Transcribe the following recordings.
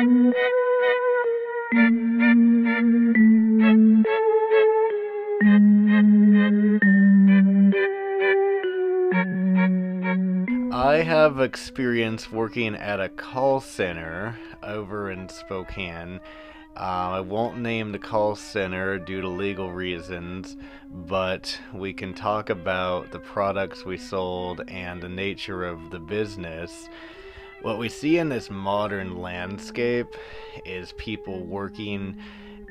I have experience working at a call center over in Spokane. I won't name the call center due to legal reasons, but we can talk about the products we sold and the nature of the business. What we see in this modern landscape is people working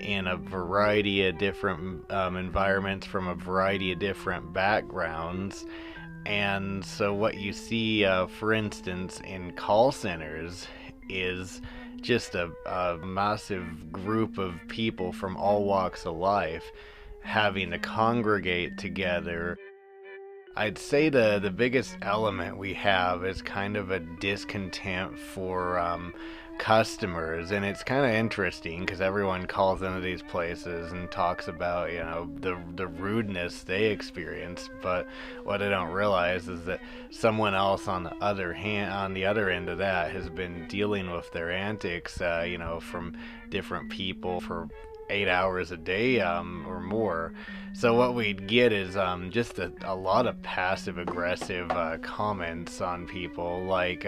in a variety of different environments from a variety of different backgrounds. And so, what you see, for instance, in call centers is just a massive group of people from all walks of life having to congregate together. I'd say the biggest element we have is kind of a discontent for customers, and it's kind of interesting because everyone calls into these places and talks about the rudeness they experience, but what they don't realize is that someone else on the other end of that has been dealing with their antics, from different people for 8 hours a day or more. So what we'd get is just a lot of passive aggressive comments on people. Like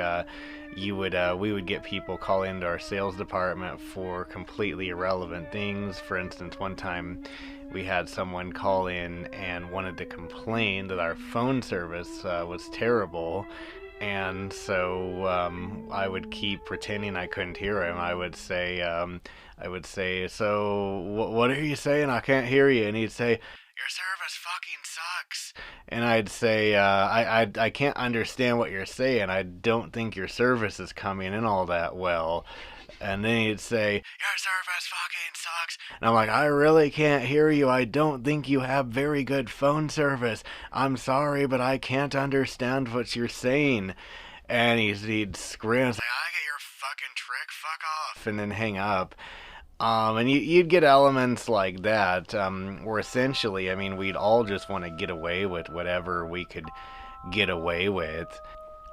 we would get people call into our sales department for completely irrelevant things. For instance, one time we had someone call in and wanted to complain that our phone service was terrible. And so I would keep pretending I couldn't hear him. I would say, so what are you saying? I can't hear you. And he'd say, your service fucking sucks. And I'd say, I can't understand what you're saying. I don't think your service is coming in all that well. And then he'd say, your service fucking sucks. And I'm like, I really can't hear you. I don't think you have very good phone service. I'm sorry, but I can't understand what you're saying. And he'd scream and say, I get your fucking trick, fuck off. And then hang up. And you'd get elements like that, where essentially, I mean, we'd all just want to get away with whatever we could get away with.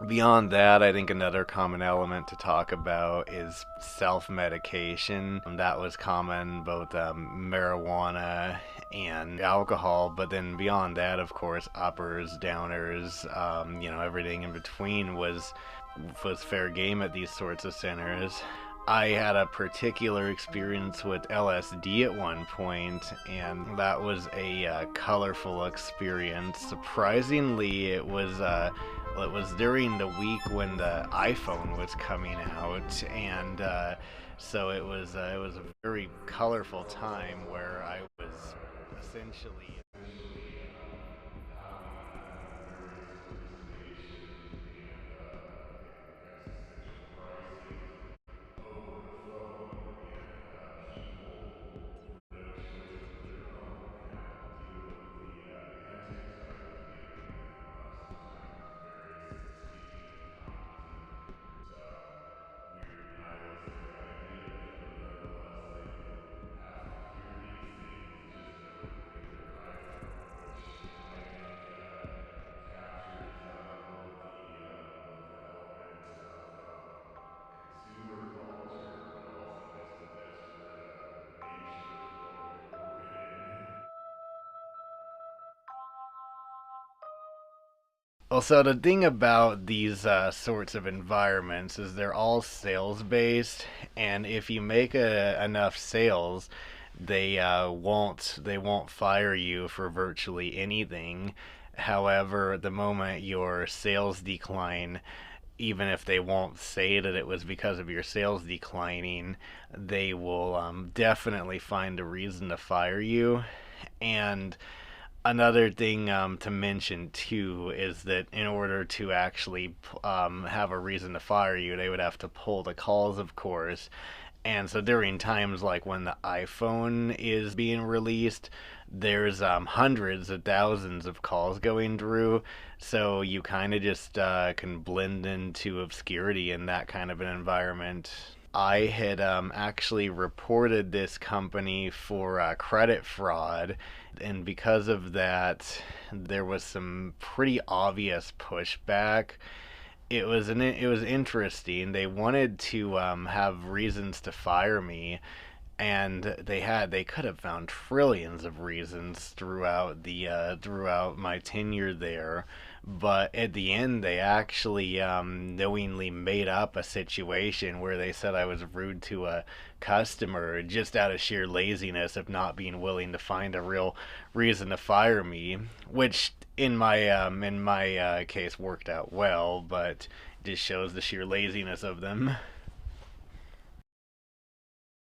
Beyond that, I think another common element to talk about is self-medication. That was common, both marijuana and alcohol, but then beyond that, of course, uppers, downers, everything in between was fair game at these sorts of centers. I had a particular experience with LSD at one point, and that was a colorful experience. Surprisingly, it was during the week when the iPhone was coming out, and so it was a very colorful time where I was essentially. Well, so the thing about these sorts of environments is they're all sales based, and if you make enough sales, they won't fire you for virtually anything. However, the moment your sales decline, even if they won't say that it was because of your sales declining, they will definitely find a reason to fire you. And another thing to mention too is that in order to actually have a reason to fire you, they would have to pull the calls, of course. And so during times like when the iPhone is being released, there's hundreds of thousands of calls going through. So you kind of just can blend into obscurity in that kind of an environment. I had actually reported this company for credit fraud, and because of that, there was some pretty obvious pushback. it was interesting. They wanted to have reasons to fire me, and they could have found trillions of reasons throughout my tenure there, but at the end they actually knowingly made up a situation where they said I was rude to a customer just out of sheer laziness of not being willing to find a real reason to fire me, which in my case worked out well, but it just shows the sheer laziness of them.